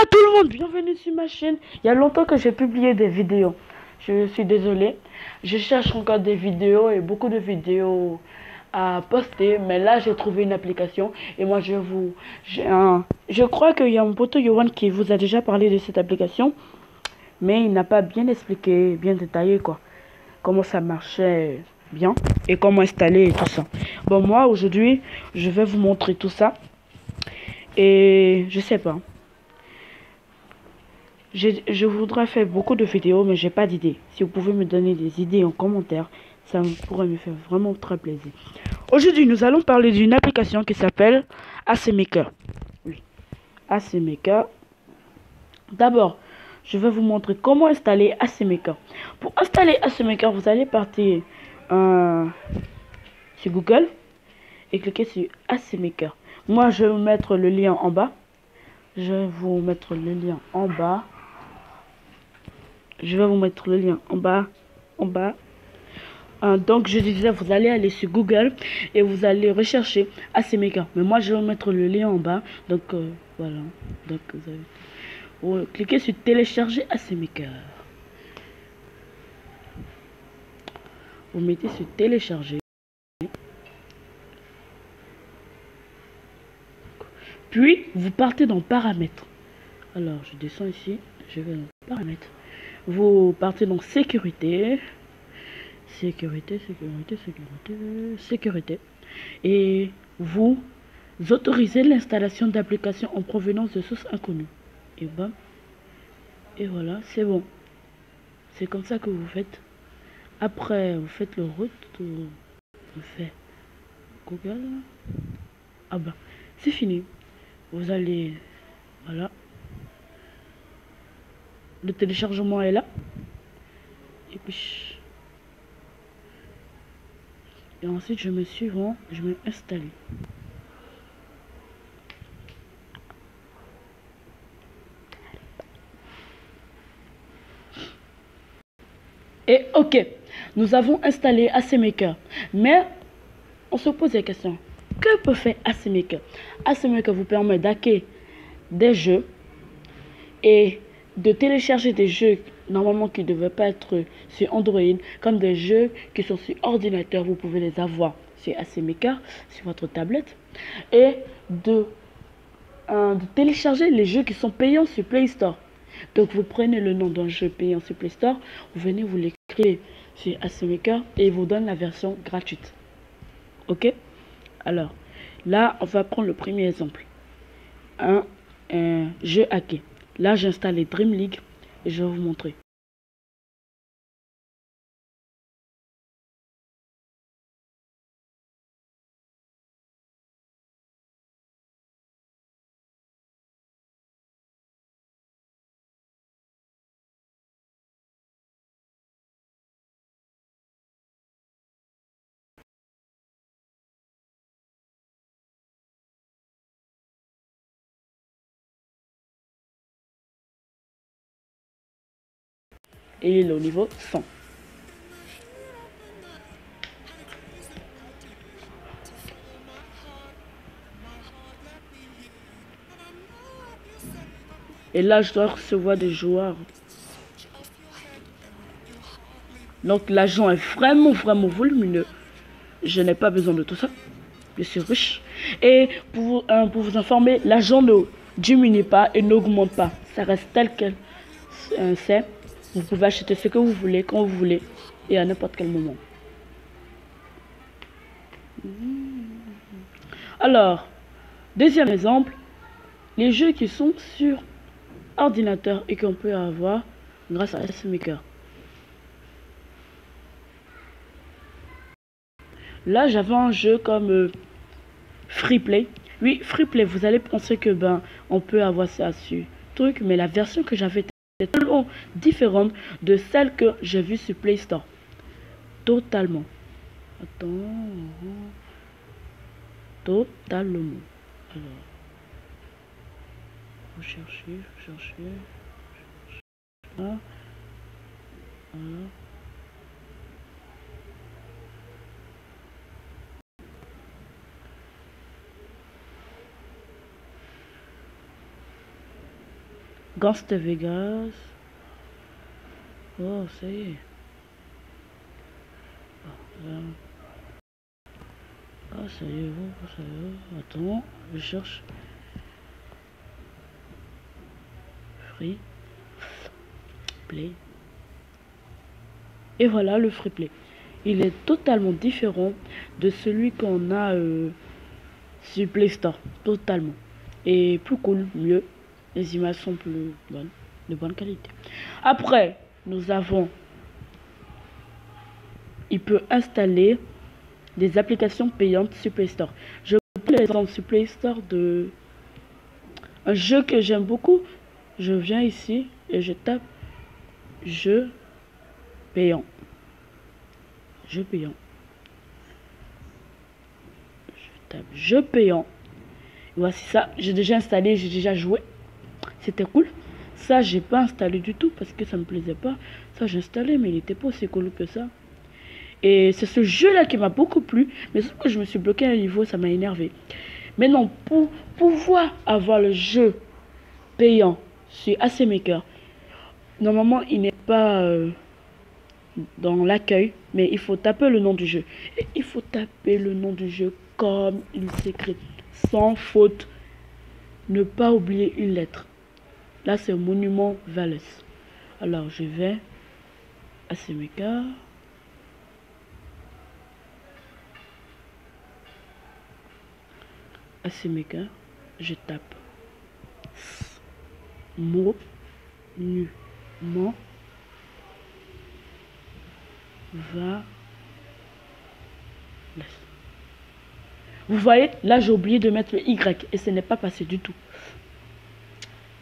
tout le monde, bienvenue sur ma chaîne. Il y a longtemps que j'ai publié des vidéos. Je suis désolé. Je cherche encore des vidéos et beaucoup de vidéos à poster. Mais là, j'ai trouvé une application. Et moi, je crois qu'il y a mon pote Yohan qui vous a déjà parlé de cette application. Mais il n'a pas bien expliqué, bien détaillé quoi. Comment ça marchait bien. Et comment installer et tout ça. Bon, moi, aujourd'hui, je vais vous montrer tout ça. Et je sais pas. Je voudrais faire beaucoup de vidéos, mais j'ai pas d'idées. Si vous pouvez me donner des idées en commentaire, ça pourrait me faire vraiment très plaisir. Aujourd'hui, nous allons parler d'une application qui s'appelle AC Maker. Oui, AC Maker. D'abord, je vais vous montrer comment installer AC Maker. Pour installer AC Maker, vous allez partir sur Google et cliquer sur AC Maker. Moi, je vais vous mettre le lien en bas. Je vais vous mettre le lien en bas. Je vais vous mettre le lien en bas. Donc je disais, vous allez aller sur Google et vous allez rechercher AC Maker. Mais moi je vais vous mettre le lien en bas. Donc voilà. Donc vous cliquez sur télécharger AC Maker. Vous mettez sur télécharger. Puis vous partez dans paramètres. Alors je descends ici. Je vais dans paramètres. Vous partez dans sécurité. Sécurité. Et vous autorisez l'installation d'applications en provenance de sources inconnues. Et bam. Et voilà, c'est bon. C'est comme ça que vous faites. Après, vous faites le retour. Vous faites Google. Ah bah, c'est fini. Vous allez... Voilà. Le téléchargement est là. Et puis... Et ensuite, je mets suivant, je mets installer. Et ok, nous avons installé AC Maker. Mais on se pose la question, que peut faire AC Maker? AC Maker vous permet d'hacker des jeux et de télécharger des jeux normalement qui ne devaient pas être sur Android, comme des jeux qui sont sur ordinateur, vous pouvez les avoir sur AC Maker, sur votre tablette, et de télécharger les jeux qui sont payants sur Play Store. Donc vous prenez le nom d'un jeu payant sur Play Store, vous venez vous l'écrire sur AC Maker et il vous donne la version gratuite. Ok? Alors, là, on va prendre le premier exemple. Un jeu hacké. Là, j'installe les Dream League et je vais vous montrer. Et il est au niveau 100. Et là, je dois recevoir des joueurs. Donc, l'agent est vraiment volumineux. Je n'ai pas besoin de tout ça. Je suis riche. Et pour vous informer, l'agent ne diminue pas et n'augmente pas. Ça reste tel quel c'est. Vous pouvez acheter ce que vous voulez, quand vous voulez, et à n'importe quel moment. Alors, deuxième exemple, les jeux qui sont sur ordinateur et qu'on peut avoir grâce à AC Maker. Là, j'avais un jeu comme Freeplay. Oui, Freeplay, vous allez penser que on peut avoir ça sur truc, mais la version que j'avais était totalement différente de celle que j'ai vue sur Play Store. Totalement. Attends. Totalement. Alors. Faut chercher. Là. Voilà. Gangster Vegas. Oh, ça y est. Ah, ça y est, oh, ça y est. Attends, je cherche. Free Play. Et voilà le Free Play. Il est totalement différent de celui qu'on a sur Play Store. Totalement. Et plus cool, mieux. Les images sont plus bonnes, de bonne qualité. Après, nous avons... Il peut installer des applications payantes sur Play Store. Je prends l'exemple sur Play Store de un jeu que j'aime beaucoup. Je viens ici et je tape jeu payant. Jeu payant. Je tape jeu payant. Voici ça. J'ai déjà installé, j'ai déjà joué. C'était cool. Ça, j'ai pas installé du tout parce que ça me plaisait pas. Ça, j'ai installé, mais il était pas aussi cool que ça. Et c'est ce jeu-là qui m'a beaucoup plu. Mais sauf que je me suis bloqué à un niveau, ça m'a énervé. Mais non, pour pouvoir avoir le jeu payant sur AC Maker, normalement, il n'est pas dans l'accueil, mais il faut taper le nom du jeu. Et il faut taper le nom du jeu comme il s'écrit, sans faute. Ne pas oublier une lettre. Là, c'est Monument Valles. Alors, je vais à CMK. À CMK, je tape Monument Valles. Vous voyez, là, j'ai oublié de mettre le Y et ce n'est pas passé du tout.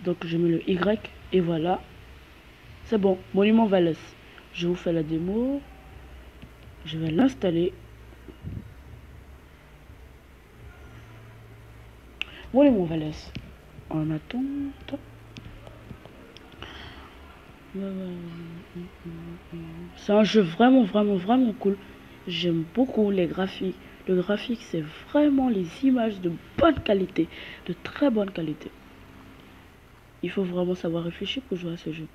Donc, je mets le Y et voilà. C'est bon, Monument Valles. Je vous fais la démo. Je vais l'installer. Monument Valles. En attente. C'est un jeu vraiment, vraiment, vraiment cool. J'aime beaucoup les graphiques. Le graphique, c'est vraiment les images de bonne qualité. De très bonne qualité. Il faut vraiment savoir réfléchir pour jouer à ce jeu.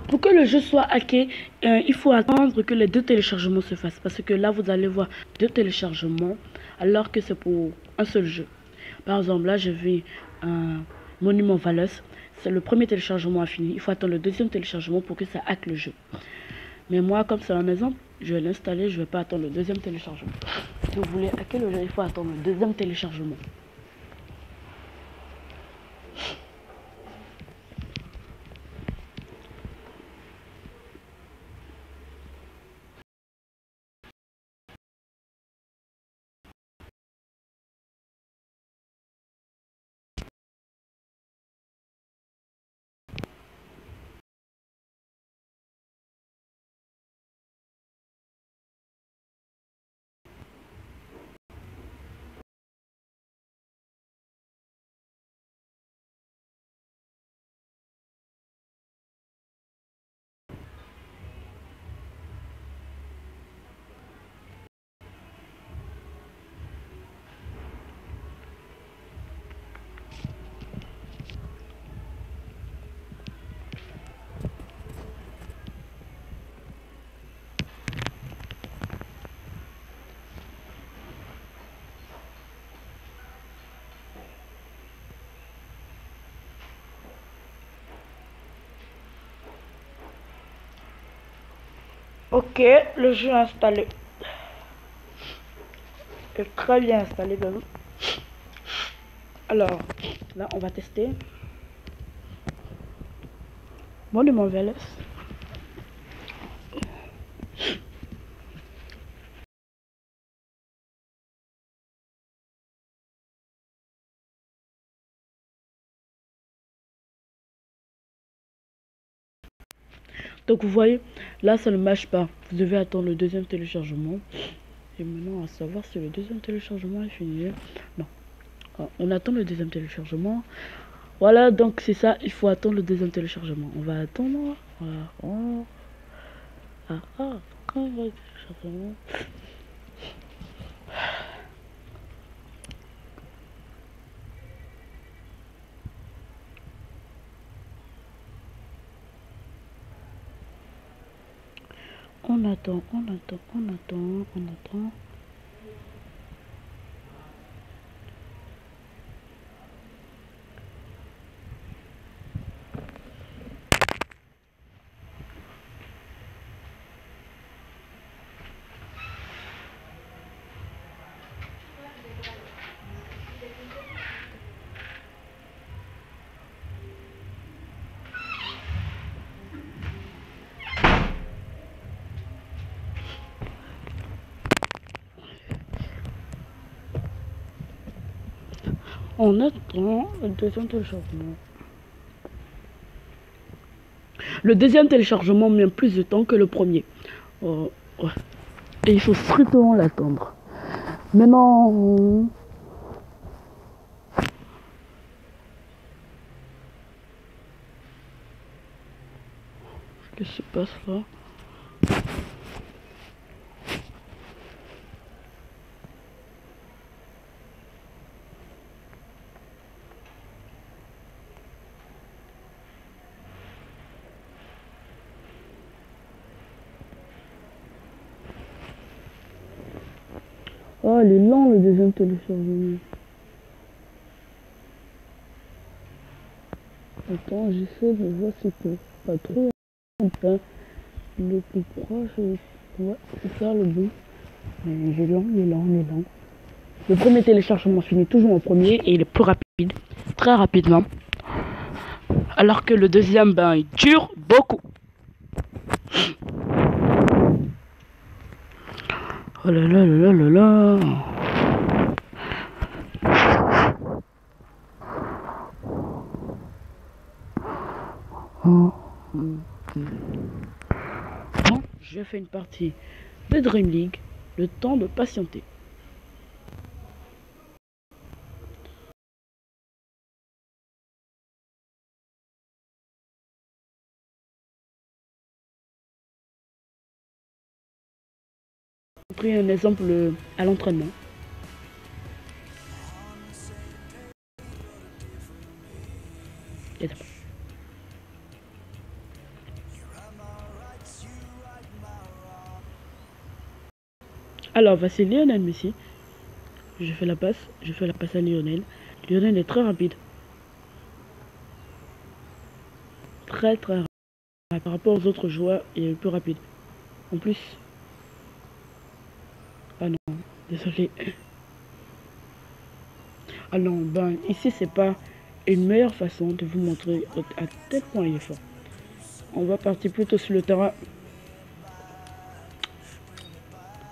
Pour que le jeu soit hacké, il faut attendre que les deux téléchargements se fassent. Parce que là, vous allez voir deux téléchargements alors que c'est pour un seul jeu. Par exemple, là, je vais un Monument Valles. C'est le premier téléchargement à finir. Il faut attendre le deuxième téléchargement pour que ça hack le jeu. Mais moi, comme c'est un exemple, je vais l'installer. Je ne vais pas attendre le deuxième téléchargement. Si vous voulez hacker le jeu, il faut attendre le deuxième téléchargement. Ok, le jeu est installé. Est très bien installé même. Alors, là, on va tester. Monument Vélez. Donc, vous voyez, là, ça ne marche pas. Vous devez attendre le deuxième téléchargement. Et maintenant, à savoir si le deuxième téléchargement est fini. Non. On attend le deuxième téléchargement. Voilà, donc c'est ça. Il faut attendre le deuxième téléchargement. On va attendre. Voilà. Oh. Téléchargement. On attend, on attend, on attend, on attend. On attend le deuxième téléchargement. Le deuxième téléchargement met plus de temps que le premier. Ouais. Et il faut strictement l'attendre. Maintenant, qu'est-ce qui se passe là? Oh, il est lent le deuxième téléchargement. Attends, j'essaie de voir si c'est pas trop enfin, le plus proche. Ouais, c'est ça le but. Mais il est lent, il est lent, il est lent. Le premier téléchargement finit toujours en premier et il est plus rapide, très rapidement. Alors que le deuxième, ben, il dure beaucoup. Oh là là là là là là. Oh. Bon, j'ai fait une partie de Dream League. Le temps de patienter. J'ai pris un exemple à l'entraînement. Alors, voici Lionel Messi. Je fais la passe à Lionel. Lionel est très rapide. Très très rapide. Par rapport aux autres joueurs, il est plus rapide. En plus... Ah non, désolé. Ah non, ben ici c'est pas une meilleure façon de vous montrer à quel point il est fort. On va partir plutôt sur le terrain.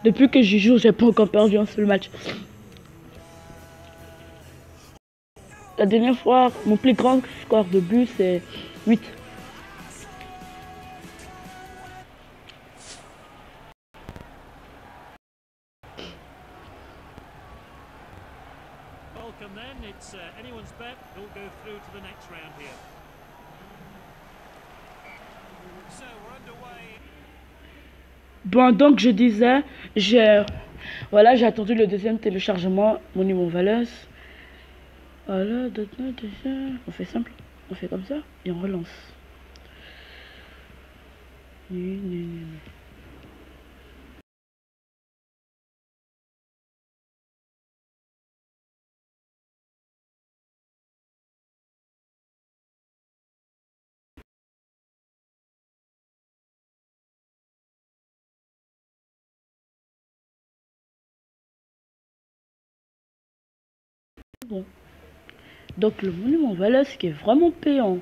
Depuis que j'y joue, j'ai pas encore perdu un seul match. La dernière fois, mon plus grand score de but, c'est 8. Welcome then, it's anyone's bet who'll go through to the next round here. So we're underway. Bon, donc je disais, voilà, j'ai attendu le deuxième téléchargement, Monument Vélez. Voilà, on fait simple, on fait comme ça et on relance. bon. Donc le Monument Valley qui est vraiment payant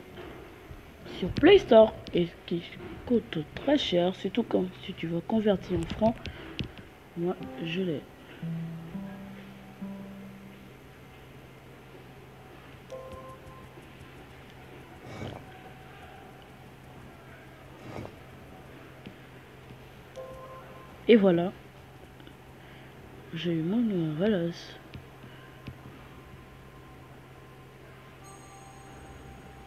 sur Play Store et qui coûte très cher, surtout quand si tu veux convertir en francs. Moi je l'ai. Et voilà, j'ai eu mon Valley.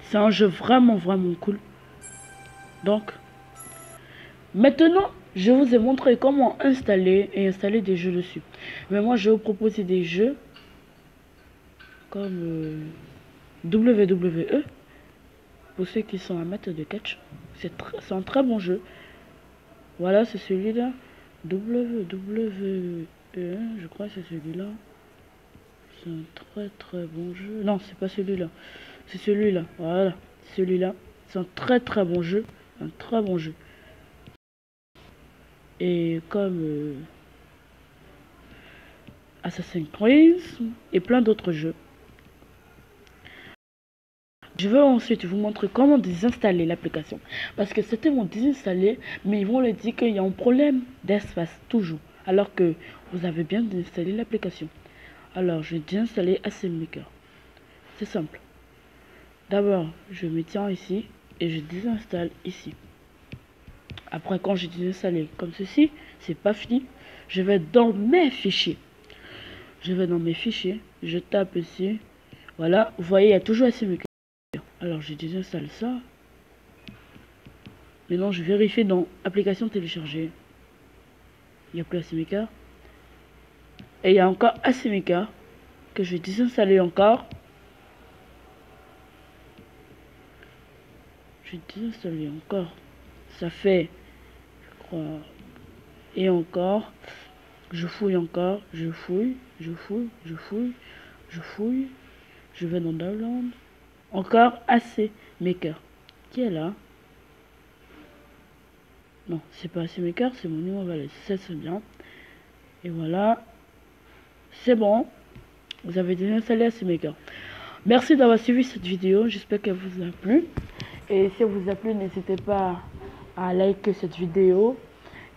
C'est un jeu vraiment cool. Donc, maintenant, je vous ai montré comment installer des jeux dessus. Mais moi, je vais vous proposer des jeux comme WWE. Pour ceux qui sont amateurs de catch, c'est un très bon jeu. Voilà, c'est celui-là. WWE, je crois que c'est celui-là. C'est un très bon jeu. Non, c'est pas celui-là. C'est celui-là. Voilà, celui-là. C'est un très bon jeu. Un très bon jeu. Et comme Assassin's Creed et plein d'autres jeux. Je vais ensuite vous montrer comment désinstaller l'application. Parce que c'était mon désinstaller, mais ils vont le dire qu'il y a un problème d'espace, toujours. Alors que vous avez bien désinstallé l'application. Alors, je vais désinstaller AC Maker. C'est simple. D'abord, je me tiens ici et je désinstalle ici. Après, quand j'ai désinstallé comme ceci, c'est pas fini. Je vais dans mes fichiers. Je vais dans mes fichiers, je tape ici. Voilà, vous voyez, il y a toujours AC Maker. Alors je désinstalle ça. Maintenant je vérifie dans application téléchargée. Il n'y a plus AC Maker. Et il y a encore AC Maker que je vais désinstaller encore. Je vais désinstaller encore. Ça fait, je crois, et encore. Je fouille encore. Je fouille. Je vais dans Download. Encore AC Maker. Qui est là? Non, c'est pas AC Maker, c'est Monument Valley. C'est bien. Et voilà. C'est bon. Vous avez désinstallé AC Maker. Merci d'avoir suivi cette vidéo. J'espère qu'elle vous a plu. Et si elle vous a plu, n'hésitez pas à liker cette vidéo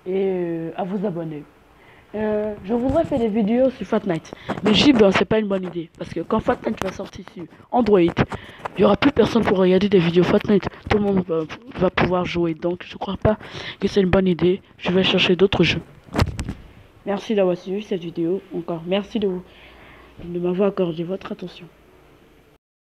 et à vous abonner. Je voudrais faire des vidéos sur Fortnite, mais c'est pas une bonne idée parce que quand Fortnite va sortir sur Android, il y aura plus personne pour regarder des vidéos Fortnite. Tout le monde va pouvoir jouer, donc je crois pas que c'est une bonne idée. Je vais chercher d'autres jeux. Merci d'avoir suivi cette vidéo. Encore merci de m'avoir accordé votre attention.